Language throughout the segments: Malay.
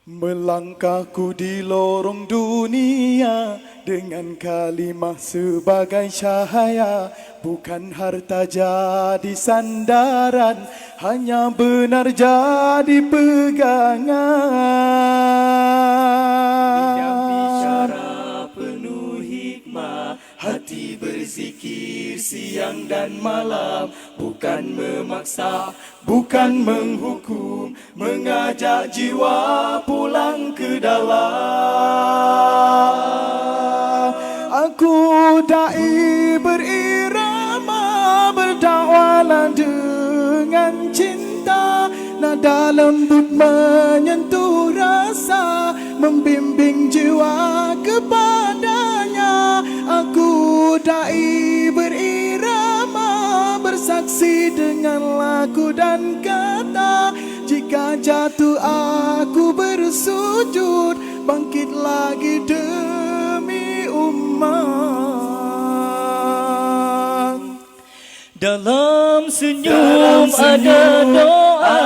Melangkahku di lorong dunia dengan kalimah sebagai cahaya, bukan harta jadi sandaran, hanya benar jadi pegangan. Lidah bicara penuh hikmah, hati berzikir siang dan malam, bukan memaksa, bukan menghukum, mengajak jiwa pulang ke dalam. Aku dai berirama, berdakwalah dengan cinta, nada lembut menyentuh rasa, membimbing jiwa kepadanya. Aku dai berirama, bersaksi dengan laku dan kata, jika jatuh aku bersujud, bangkit lagi demi umat. Dalam senyum ada doa,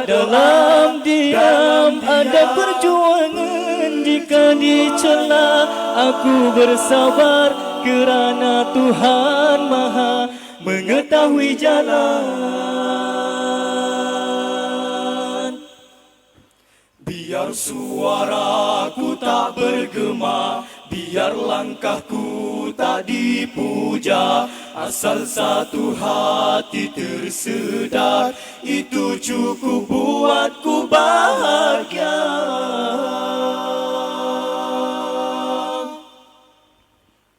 dalam diam ada perjuangan. Jika dicela aku bersabar, kerana Tuhan Maha mengetahui jalan. Biar suaraku tak bergema, biar langkahku tak dipuja, asal satu hati tersedar, itu cukup buatku bahagia.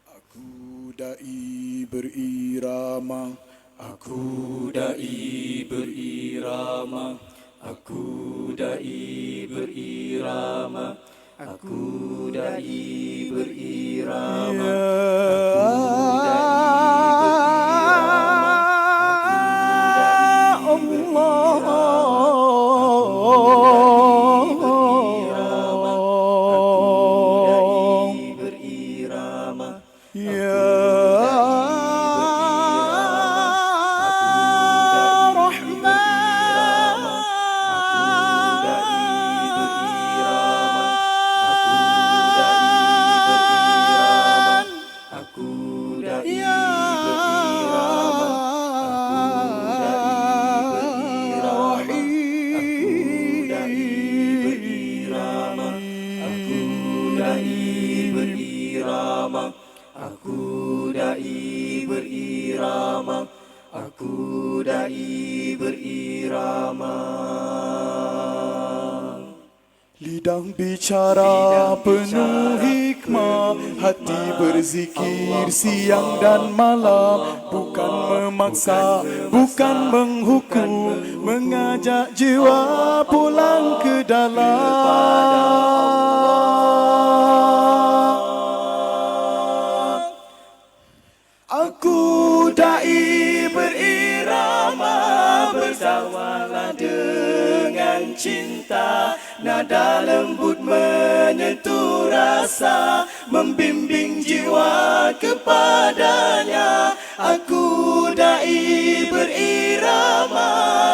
Aku dai berirama, aku dai berirama, aku dai berirama, aku dai berirama, aku dai berirama, aku dai berirama. Lidah bicara penuh hikmah, hati berzikir siang dan malam, bukan memaksa, bukan menghukum, mengajak jiwa pulang ke dalam. Aku dai berirama, berdakwalah dengan cinta, nada lembut menyentuh rasa, membimbing jiwa kepadanya. Aku dai berirama,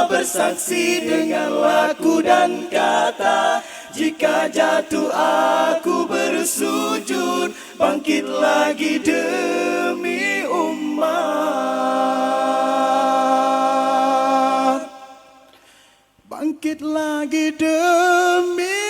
bersaksi dengan laku dan kata, jika jatuh aku bersujud, bangkit lagi demi umat. Bangkit lagi demi